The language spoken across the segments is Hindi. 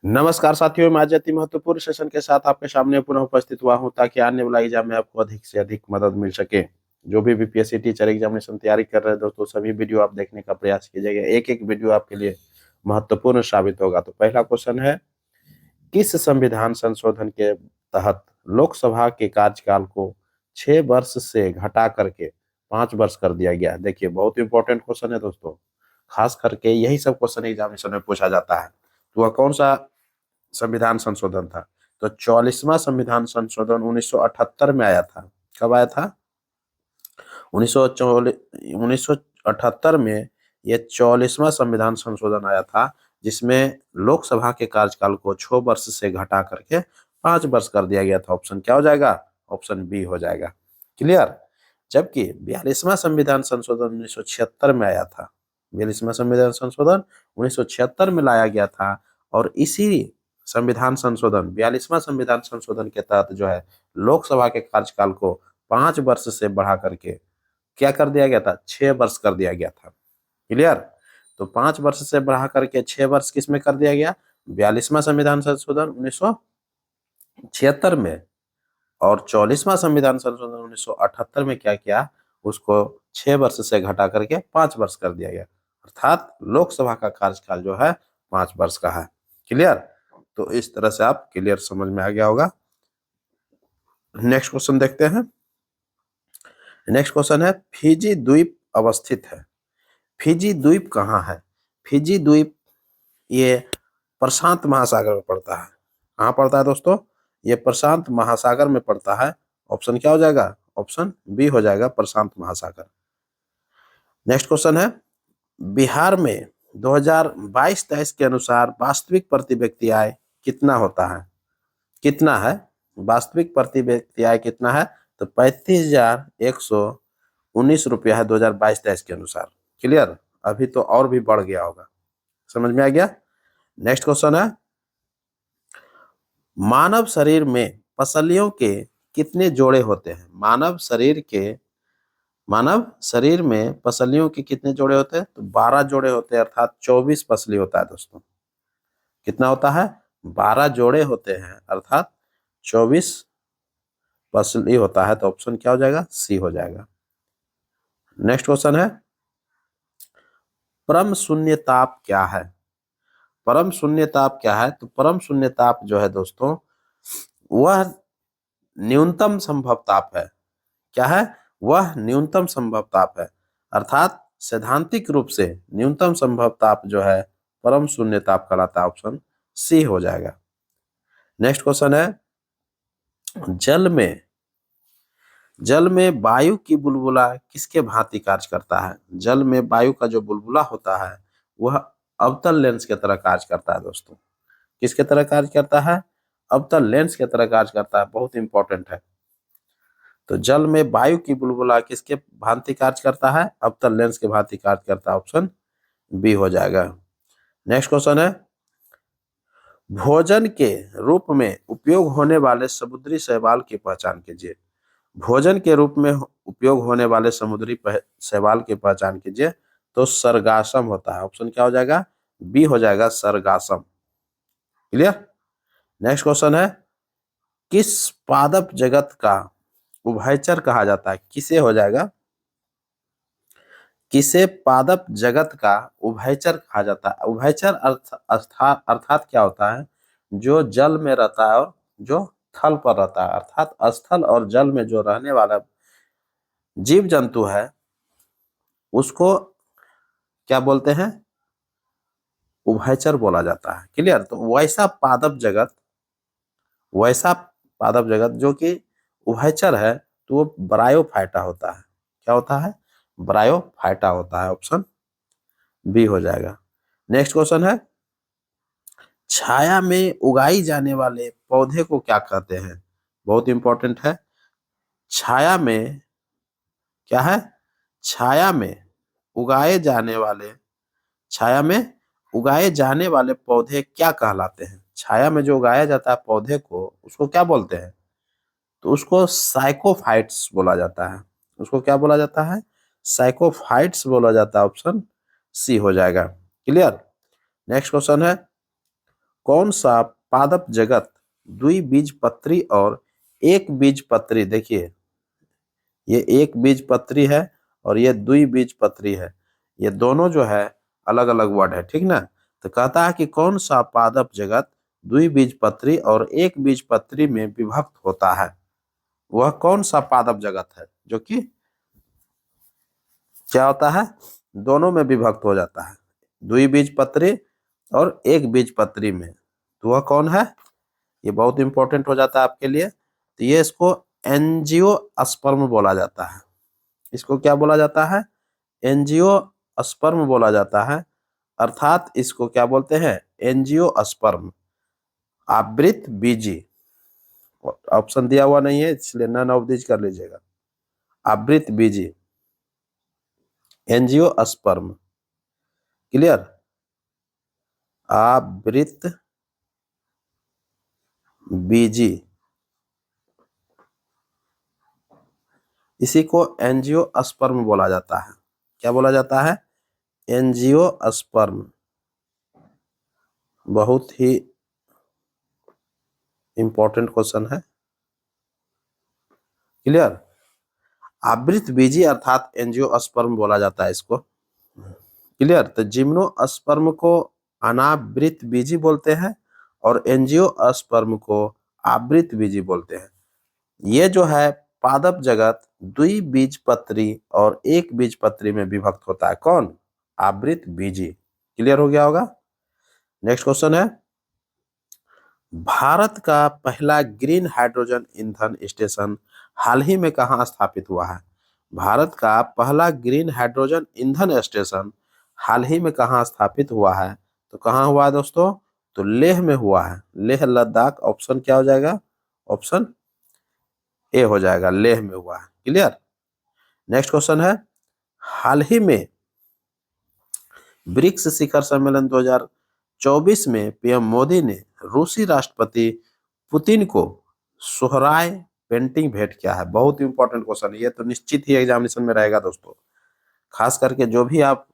नमस्कार साथियों, मैं आज अति महत्वपूर्ण सेशन के साथ आपके सामने पुनः उपस्थित हुआ हूं ताकि आने वाला एग्जाम में आपको अधिक से अधिक मदद मिल सके। जो भी बीपीएससी टीचर एग्जामिनेशन तैयारी कर रहे हैं दोस्तों, सभी वीडियो आप देखने का प्रयास कीजिएगा। एक एक वीडियो आपके लिए महत्वपूर्ण साबित होगा। तो पहला क्वेश्चन है, किस संविधान संशोधन के तहत लोकसभा के कार्यकाल को 6 वर्ष से घटा करके 5 वर्ष कर दिया गया है? देखिए, बहुत इंपॉर्टेंट क्वेश्चन है दोस्तों। खास करके यही सब क्वेश्चन एग्जामिनेशन में पूछा जाता है। तो वह कौन सा संविधान संशोधन था? तो 44वां संविधान संशोधन 1978 में आया था। कब आया था? 1978 में ये 44वां संविधान संशोधन आया था, जिसमें लोकसभा के कार्यकाल को 6 वर्ष से घटा करके 5 वर्ष कर दिया गया था। ऑप्शन क्या हो जाएगा? ऑप्शन बी हो जाएगा। क्लियर? जबकि 42वां संविधान संशोधन 1976 में आया था। 42वां संविधान संशोधन 1976 में लाया गया था, और इसी संविधान संशोधन 42वां संविधान संशोधन के तहत जो है लोकसभा के कार्यकाल को 5 वर्ष से बढ़ा करके क्या कर दिया गया था? 6 वर्ष कर दिया गया था। क्लियर? तो 5 वर्ष से बढ़ा करके 6 वर्ष किस में कर दिया गया? 42वां संविधान संशोधन 1976 में। और 44वां संविधान संशोधन 1978 में क्या किया? उसको 6 वर्ष से घटा करके 5 वर्ष कर दिया गया। अर्थात लोकसभा का कार्यकाल जो है 5 वर्ष का है। क्लियर? तो इस तरह से आप क्लियर समझ में आ गया होगा। नेक्स्ट क्वेश्चन देखते हैं। नेक्स्ट क्वेश्चन है, फिजी द्वीप अवस्थित है। फिजी द्वीप कहाँ है? फिजी द्वीप ये प्रशांत महासागर में पड़ता है। कहाँ पड़ता है दोस्तों? ये प्रशांत महासागर में पड़ता है। ऑप्शन क्या हो जाएगा? ऑप्शन बी हो जाएगा, प्रशांत महासागर। नेक्स्ट क्वेश्चन है, बिहार में 2022-23 के अनुसार वास्तविक प्रति व्यक्ति आय कितना होता है? कितना है? वास्तविक प्रति व्यक्ति आय कितना है? तो 35,119 रुपया है 2022-23 के अनुसार। क्लियर? अभी तो और भी बढ़ गया होगा। समझ में आ गया? नेक्स्ट क्वेश्चन है, मानव शरीर में पसलियों के कितने जोड़े होते हैं? मानव शरीर में पसलियों के कितने जोड़े होते हैं? तो 12 जोड़े होते हैं, अर्थात 24 पसली होता है दोस्तों। कितना होता है? 12 जोड़े होते हैं, अर्थात 24 पसली होता है। तो ऑप्शन क्या हो जाएगा? सी हो जाएगा। नेक्स्ट क्वेश्चन है, परम शून्य ताप क्या है? परम शून्य ताप क्या है? तो परम शून्य ताप जो है दोस्तों, वह न्यूनतम संभव ताप है। क्या है? वह न्यूनतम संभव ताप है। अर्थात सैद्धांतिक रूप से न्यूनतम संभव ताप जो है परम शून्य ताप कहलाता है। ऑप्शन सी हो जाएगा। नेक्स्ट क्वेश्चन है, जल में वायु की बुलबुला किसके भांति कार्य करता है? जल में वायु का जो बुलबुला होता है वह अवतल लेंस की तरह कार्य करता है दोस्तों। किसके तरह कार्य करता है? अवतल लेंस की तरह कार्य करता है। बहुत इंपॉर्टेंट है। तो जल में वायु की बुलबुला किसके भांति कार्य करता है? अवतल लेंस के भांति कार्य करता है। ऑप्शन बी हो जाएगा। नेक्स्ट क्वेश्चन है, भोजन के रूप में उपयोग होने वाले समुद्री शैवाल की पहचान कीजिए। भोजन के रूप में उपयोग होने वाले समुद्री शैवाल की पहचान कीजिए। तो सरगासम होता है। ऑप्शन क्या हो जाएगा? बी हो जाएगा, सरगासम। क्लियर? नेक्स्ट क्वेश्चन है, किस पादप जगत का उभयचर कहा जाता है? किसे हो जाएगा? किसे पादप जगत का उभयचर कहा जाता है? उभयचर अर्थात क्या होता है? जो जल में रहता है और जो थल पर रहता है। अर्थात स्थल और जल में जो रहने वाला जीव जंतु है उसको क्या बोलते हैं? उभयचर बोला जाता है। क्लियर? तो वैसा पादप जगत जो कि उभयचर है, तो वो ब्रायोफाइटा होता है। क्या होता है? ब्रायोफाइटा होता है। ऑप्शन बी हो जाएगा। नेक्स्ट क्वेश्चन है, छाया में उगाई जाने वाले पौधे को क्या कहते हैं? बहुत इंपॉर्टेंट है। छाया में क्या है? छाया में उगाए जाने वाले छाया में उगाए जाने वाले पौधे क्या कहलाते हैं? छाया में जो उगाया जाता है पौधे को, उसको क्या बोलते हैं? तो उसको साइकोफाइट्स बोला जाता है। उसको क्या बोला जाता है? साइकोफाइट्स बोला जाता है। ऑप्शन सी हो जाएगा। क्लियर? नेक्स्ट क्वेश्चन है, कौन सा पादप जगत द्विबीजपत्री और एक बीजपत्री, देखिए ये एक बीजपत्री है और ये द्विबीजपत्री है, ये दोनों जो है अलग अलग वर्ड है, ठीक ना। तो कहता है कि कौन सा पादप जगत द्विबीजपत्री और एक बीजपत्री में विभक्त होता है, वह कौन सा पादप जगत है जो कि क्या होता है, दोनों में विभक्त हो जाता है, द्विबीजपत्री और एक बीजपत्री में। तो वह कौन है, ये बहुत इंपॉर्टेंट हो जाता है आपके लिए। तो ये इसको एंजियोस्पर्म बोला जाता है। इसको क्या बोला जाता है, एंजियोस्पर्म बोला जाता है, अर्थात इसको क्या बोलते हैं, एंजियोस्पर्म, आवृत बीजी। ऑप्शन दिया हुआ नहीं है इसलिए नन ऑफ दिस कर लीजिएगा, आवृत बीजी, एंजियोस्पर्म, क्लियर, आवृत बीजी, इसी को एंजियोस्पर्म बोला जाता है। क्या बोला जाता है, एंजियोस्पर्म। बहुत ही इंपॉर्टेंट क्वेश्चन है, क्लियर। आवृत बीजी अर्थात एंजियोस्पर्म बोला जाता है इसको, क्लियर। तो जिम्नोस्पर्म को अनावृत बीजी बोलते हैं और एंजियोस्पर्म को आवृत बीजी बोलते हैं। ये जो है पादप जगत द्विबीजपत्री और एक बीजपत्री में विभक्त होता है, कौन, आवृत बीजी, क्लियर हो गया होगा। नेक्स्ट क्वेश्चन है, भारत का पहला ग्रीन हाइड्रोजन ईंधन स्टेशन हाल ही में कहाँ स्थापित हुआ है। भारत का पहला ग्रीन हाइड्रोजन ईंधन स्टेशन हाल ही में कहाँ स्थापित हुआ है, तो कहाँ हुआ है दोस्तों, तो लेह में हुआ है, लेह लद्दाख। ऑप्शन क्या हो जाएगा, ऑप्शन ए हो जाएगा, लेह में हुआ है, क्लियर। नेक्स्ट क्वेश्चन है, हाल ही में ब्रिक्स शिखर सम्मेलन 2024 में पीएम मोदी ने रूसी राष्ट्रपति पुतिन को सोहराय पेंटिंग भेंट किया है। बहुत इंपॉर्टेंट क्वेश्चन है ये, तो निश्चित ही एग्जामिनेशन में रहेगा दोस्तों, खास करके जो भी आप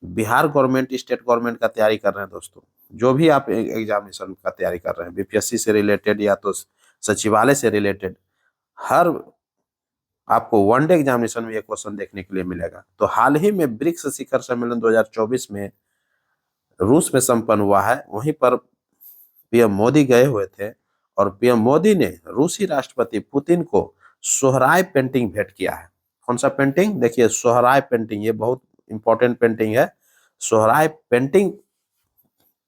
बिहार गवर्नमेंट, स्टेट गवर्नमेंट का तैयारी कर रहे हैं दोस्तों, जो भी आप एग्जामिनेशन का तैयारी कर रहे हैं, बीपीएससी से रिलेटेड या तो सचिवालय से रिलेटेड, हर आपको वनडे एग्जामिनेशन में ये क्वेश्चन देखने के लिए मिलेगा। तो हाल ही में ब्रिक्स शिखर सम्मेलन 2024 में रूस में संपन्न हुआ है, वहीं पर पीएम मोदी गए हुए थे और पीएम मोदी ने रूसी राष्ट्रपति पुतिन को सोहराय पेंटिंग भेंट किया है। कौन सा पेंटिंग, देखिए सोहराय पेंटिंग, ये बहुत इंपॉर्टेंट पेंटिंग है, सोहराय पेंटिंग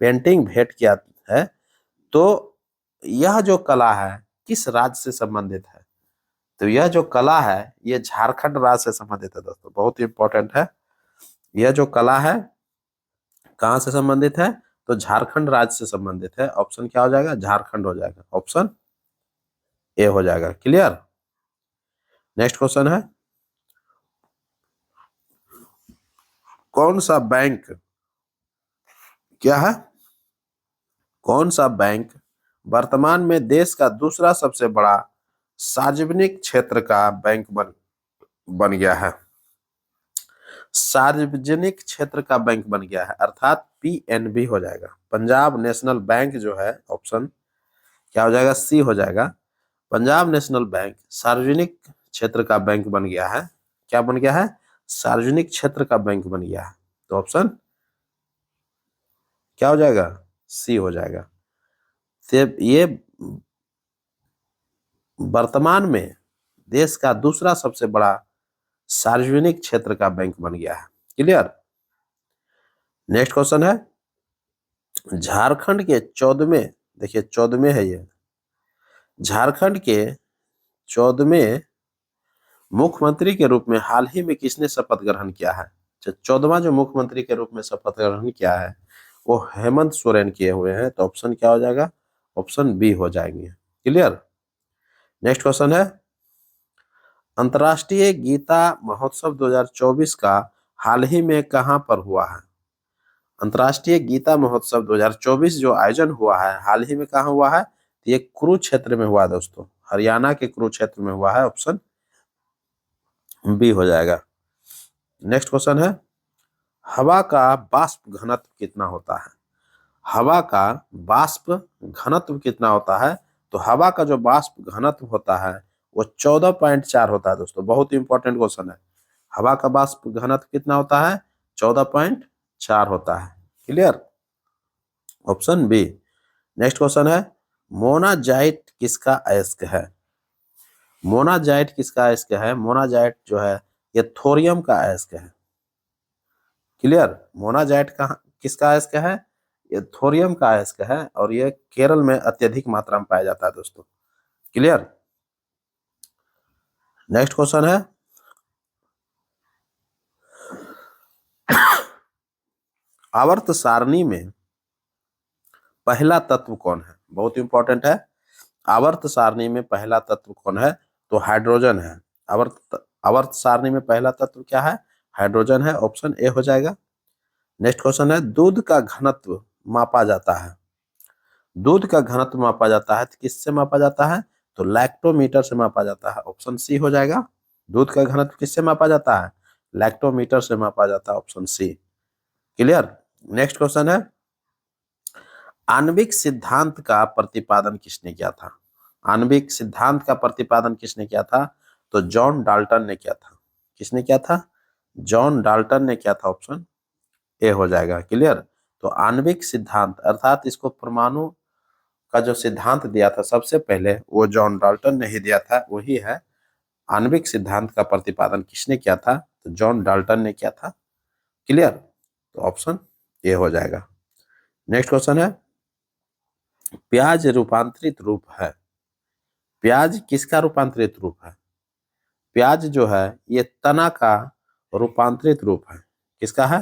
भेंट किया है। तो यह जो कला है किस राज्य से संबंधित है, तो यह जो कला है ये झारखंड राज्य से संबंधित है दोस्तों, बहुत इंपॉर्टेंट है। यह जो कला है कहाँ से संबंधित है, तो झारखंड राज्य से संबंधित है। ऑप्शन क्या हो जाएगा, झारखंड हो जाएगा, ऑप्शन ए हो जाएगा, क्लियर। नेक्स्ट क्वेश्चन है, कौन सा बैंक, क्या है, कौन सा बैंक वर्तमान में देश का दूसरा सबसे बड़ा सार्वजनिक क्षेत्र का बैंक बन गया है, सार्वजनिक क्षेत्र का बैंक बन गया है, अर्थात पीएनबी हो जाएगा। पंजाब नेशनल बैंक जो है, ऑप्शन क्या हो जाएगा, सी हो जाएगा। पंजाब नेशनल बैंक सार्वजनिक क्षेत्र का बैंक बन गया है, क्या बन गया है, सार्वजनिक क्षेत्र का बैंक बन गया है। तो ऑप्शन क्या हो जाएगा, सी हो जाएगा। ये वर्तमान में देश का दूसरा सबसे बड़ा सार्वजनिक क्षेत्र का बैंक बन गया है, क्लियर। नेक्स्ट क्वेश्चन है, झारखंड के 14वें, देखिए 14वें है ये, झारखंड के 14वें मुख्यमंत्री के रूप में हाल ही में किसने शपथ ग्रहण किया है। 14वां जो मुख्यमंत्री के रूप में शपथ ग्रहण किया है वो हेमंत सोरेन किए हुए हैं। तो ऑप्शन क्या हो जाएगा, ऑप्शन बी हो जाएंगे, क्लियर। नेक्स्ट क्वेश्चन है, अंतर्राष्ट्रीय गीता महोत्सव 2024 का हाल ही में कहां पर हुआ है। अंतर्राष्ट्रीय गीता महोत्सव 2024 जो आयोजन हुआ है हाल ही में कहां हुआ है, तो ये कुरुक्षेत्र में हुआ है दोस्तों, हरियाणा के कुरुक्षेत्र में हुआ है, ऑप्शन बी हो जाएगा। नेक्स्ट क्वेश्चन है, हवा का वाष्प घनत्व कितना होता है। हवा का बाष्प घनत्व कितना होता है? तो हवा का जो बाष्प घनत्व होता है वो 14.4 होता है दोस्तों। बहुत इंपॉर्टेंट क्वेश्चन है। हवा का बाष्प घनत्व कितना होता है? 14.4 होता है। Clear? Option B. Next question है, मोनाजाइट किसका अयस्क है? मोनाजाइट किसका अयस्क है? मोनाजाइट जो है ये थोरियम का अयस्क है। क्लियर? मोनाजाइट का किसका अयस्क है? ये थोरियम का अयस्क है और ये केरल में अत्यधिक मात्रा में पाया जाता है दोस्तों। क्लियर? नेक्स्ट क्वेश्चन है, आवर्त सारणी में पहला तत्व कौन है? बहुत इंपॉर्टेंट है। आवर्त सारणी में पहला तत्व कौन है? तो हाइड्रोजन है। आवर्त सारणी में पहला तत्व क्या है? हाइड्रोजन है। ऑप्शन ए हो जाएगा। नेक्स्ट क्वेश्चन है, दूध का घनत्व मापा जाता है। दूध का घनत्व मापा जाता है तो किससे मापा जाता है? तो लैक्टोमीटर से मापा जाता है। ऑप्शन सी हो जाएगा। दूध का घनत्व किससे मापा जाता है? लैक्टोमीटर से मापा जाता है। Option C. Clear? Next question है, आणविक सिद्धांत का प्रतिपादन किसने किया था? आणविक सिद्धांत का प्रतिपादन किसने किया था? तो जॉन डाल्टन ने किया था। किसने किया था? जॉन डाल्टन ने किया था। ऑप्शन ए हो जाएगा। क्लियर? तो आणविक सिद्धांत अर्थात इसको परमाणु का जो सिद्धांत दिया था सबसे पहले वो जॉन डाल्टन ने ही दिया था, वही है। आणविक सिद्धांत का प्रतिपादन किसने किया था? तो जॉन डाल्टन ने किया था। क्लियर? तो ऑप्शन ए हो जाएगा। नेक्स्ट क्वेश्चन है, प्याज रूपांतरित रूप है। प्याज किसका रूपांतरित रूप है? प्याज जो है ये तना का रूपांतरित रूप है। किसका है?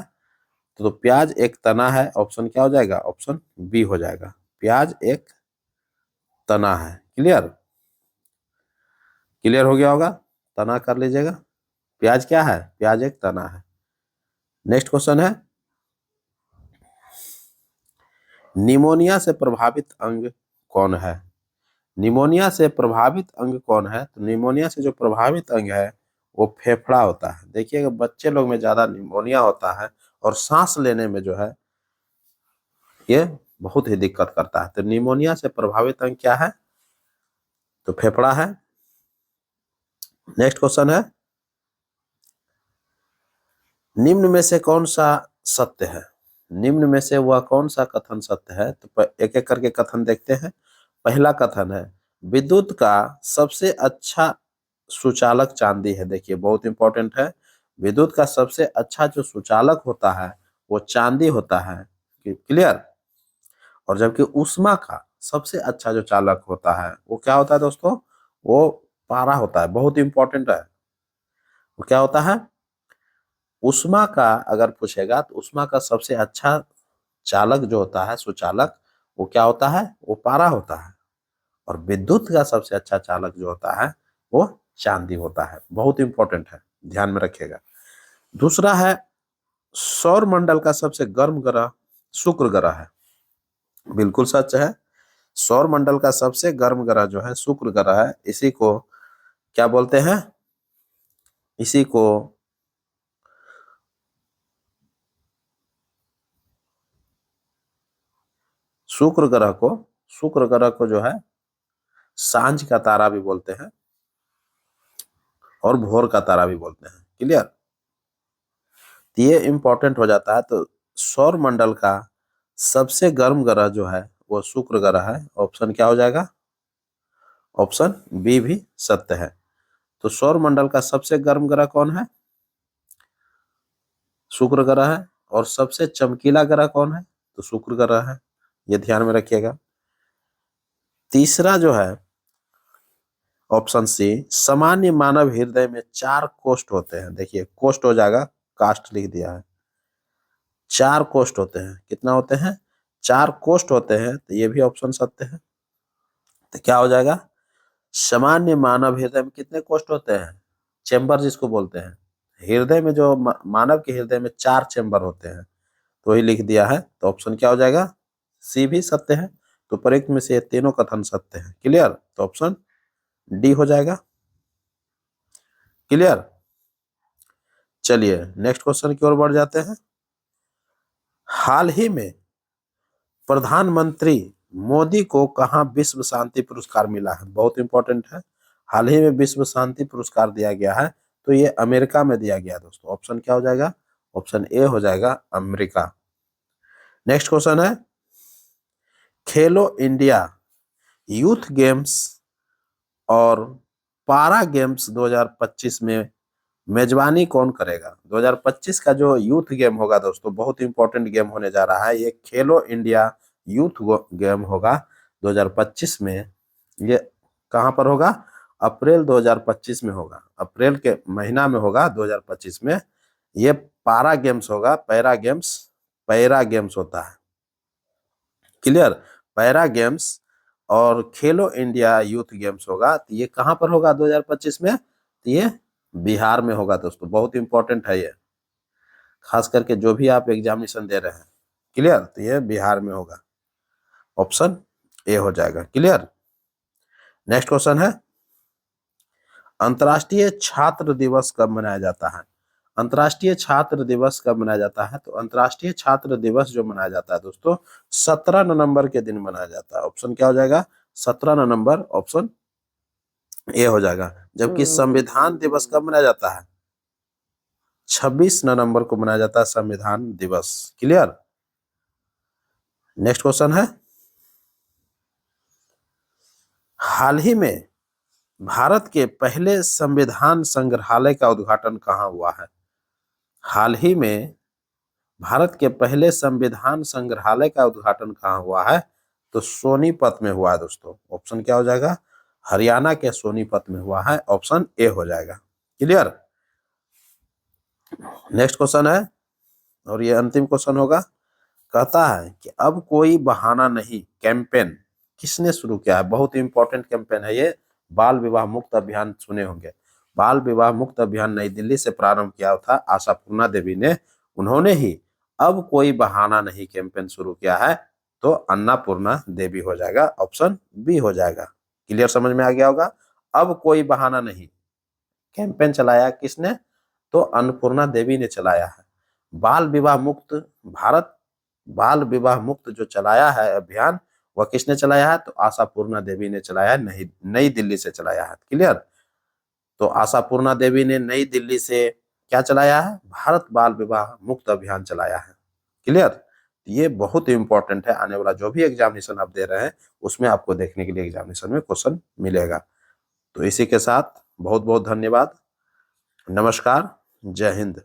तो प्याज एक तना है। ऑप्शन क्या हो जाएगा? ऑप्शन बी हो जाएगा। प्याज एक तना है। क्लियर? क्लियर हो गया होगा? तना कर लीजिएगा। प्याज क्या है? प्याज एक तना है। नेक्स्ट क्वेश्चन है, निमोनिया से प्रभावित अंग कौन है? निमोनिया से प्रभावित अंग कौन है? तो निमोनिया से जो प्रभावित अंग है वो फेफड़ा होता है। देखिएगा बच्चे लोग में ज्यादा निमोनिया होता है और सांस लेने में जो है ये बहुत ही दिक्कत करता है। तो निमोनिया से प्रभावित अंग क्या है? तो फेफड़ा है। नेक्स्ट क्वेश्चन है, निम्न में से कौन सा सत्य है? निम्न में से वह कौन सा कथन सत्य है? तो एक एक करके कथन देखते हैं। पहला कथन है, विद्युत का सबसे अच्छा सुचालक चांदी है। देखिए बहुत इंपॉर्टेंट है। विद्युत का सबसे अच्छा जो सुचालक होता है वो चांदी होता है। क्लियर? और जबकि ऊष्मा का सबसे अच्छा जो चालक होता है वो क्या होता है दोस्तों? वो पारा होता है। बहुत इंपॉर्टेंट है। वो क्या होता है? ऊष्मा का अगर पूछेगा तो ऊष्मा का सबसे अच्छा चालक जो होता है सुचालक वो क्या होता है? वो पारा होता है। और विद्युत का सबसे अच्छा चालक जो होता है वो चांदी होता है। बहुत इंपॉर्टेंट है, ध्यान में रखिएगा। दूसरा है, सौर मंडल का सबसे गर्म ग्रह शुक्र ग्रह है। बिल्कुल सच है। सौर मंडल का सबसे गर्म ग्रह जो है शुक्र ग्रह है। इसी को क्या बोलते हैं? इसी को शुक्र ग्रह को जो है सांझ का तारा भी बोलते हैं और भोर का तारा भी बोलते हैं। क्लियर? ये इंपॉर्टेंट हो जाता है। तो सौर मंडल का सबसे गर्म ग्रह जो है वो शुक्र ग्रह है। ऑप्शन क्या हो जाएगा? ऑप्शन बी भी सत्य है। तो सौर मंडल का सबसे गर्म ग्रह कौन है? शुक्र ग्रह है। और सबसे चमकीला ग्रह कौन है? तो शुक्र ग्रह है। ये ध्यान में रखिएगा। तीसरा जो है ऑप्शन सी, सामान्य मानव हृदय में 4 कोष्ठ होते हैं। देखिए कोष्ठ हो जाएगा, कास्ट लिख दिया है। 4 कोष्ठ होते हैं। कितना होते हैं? 4 कोष्ठ होते हैं। तो ये भी ऑप्शन सत्य है। तो क्या हो जाएगा? सामान्य मानव हृदय में कितने कोष्ठ होते हैं? चेंबर जिसको बोलते हैं। हृदय में जो मानव के हृदय में 4 चेंबर होते हैं तो वही लिख दिया है। तो ऑप्शन क्या हो जाएगा? सी भी सत्य है। तो प्रयुक्त में से ये तीनों कथन सत्य है। क्लियर? तो ऑप्शन डी हो जाएगा। क्लियर? चलिए नेक्स्ट क्वेश्चन की ओर बढ़ जाते हैं। हाल ही में प्रधानमंत्री मोदी को कहाँ विश्व शांति पुरस्कार मिला है? बहुत इंपॉर्टेंट है। हाल ही में विश्व शांति पुरस्कार दिया गया है, तो ये अमेरिका में दिया गया दोस्तों। ऑप्शन क्या हो जाएगा? ऑप्शन ए हो जाएगा अमेरिका। नेक्स्ट क्वेश्चन है, खेलो इंडिया यूथ गेम्स और पारा गेम्स 2025 में मेजबानी कौन करेगा? 2025 का जो यूथ गेम होगा दोस्तों, बहुत इंपॉर्टेंट गेम होने जा रहा है। ये खेलो इंडिया यूथ गेम होगा 2025 में। ये कहाँ पर होगा? अप्रैल 2025 में होगा, अप्रैल के महीना में होगा 2025 में। ये पारा गेम्स होगा, पैरा गेम्स होता है। क्लियर? पैरा गेम्स और खेलो इंडिया यूथ गेम्स होगा, तो ये कहाँ पर होगा 2025 में? तो ये बिहार में होगा दोस्तों। बहुत इंपॉर्टेंट है ये, खास करके जो भी आप एग्जामिनेशन दे रहे हैं। क्लियर? तो ये बिहार में होगा, ऑप्शन ए हो जाएगा। क्लियर? नेक्स्ट क्वेश्चन है, अंतर्राष्ट्रीय छात्र दिवस कब मनाया जाता है? अंतर्राष्ट्रीय छात्र दिवस कब मनाया जाता है? तो अंतर्राष्ट्रीय छात्र दिवस जो मनाया जाता है दोस्तों, 17 नवंबर के दिन मनाया जाता है। ऑप्शन क्या हो जाएगा? 17 नवंबर, ऑप्शन ए हो जाएगा। जबकि संविधान दिवस कब मनाया जाता है? 26 नवंबर को मनाया जाता है संविधान दिवस। क्लियर? नेक्स्ट क्वेश्चन है, हाल ही में भारत के पहले संविधान संग्रहालय का उद्घाटन कहाँ हुआ है? हाल ही में भारत के पहले संविधान संग्रहालय का उद्घाटन कहाँ हुआ है? तो सोनीपत में हुआ है दोस्तों। ऑप्शन क्या हो जाएगा? हरियाणा के सोनीपत में हुआ है, ऑप्शन ए हो जाएगा। क्लियर? नेक्स्ट क्वेश्चन है, और ये अंतिम क्वेश्चन होगा। कहता है कि अब कोई बहाना नहीं कैंपेन किसने शुरू किया है? बहुत इंपॉर्टेंट कैंपेन है ये। बाल विवाह मुक्त अभियान सुने होंगे। बाल विवाह मुक्त अभियान नई दिल्ली से प्रारंभ किया था आशापूर्णा देवी ने। उन्होंने ही अब कोई बहाना नहीं कैंपेन शुरू किया है, तो अन्नपूर्णा देवी हो जाएगा, ऑप्शन बी हो जाएगा। क्लियर? समझ में आ गया होगा। अब कोई बहाना नहीं कैंपेन चलाया किसने? तो अन्नपूर्णा देवी ने चलाया है। बाल विवाह मुक्त भारत, बाल विवाह मुक्त जो चलाया है अभियान, वह किसने चलाया है? तो आशापूर्णा देवी ने चलाया है, नई दिल्ली से चलाया है। क्लियर? तो आशापूर्णा देवी ने नई दिल्ली से क्या चलाया है? भारत बाल विवाह मुक्त अभियान चलाया है। क्लियर? ये बहुत इंपॉर्टेंट है। आने वाला जो भी एग्जामिनेशन आप दे रहे हैं, उसमें आपको देखने के लिए एग्जामिनेशन में क्वेश्चन मिलेगा। तो इसी के साथ बहुत बहुत धन्यवाद। नमस्कार, जय हिंद।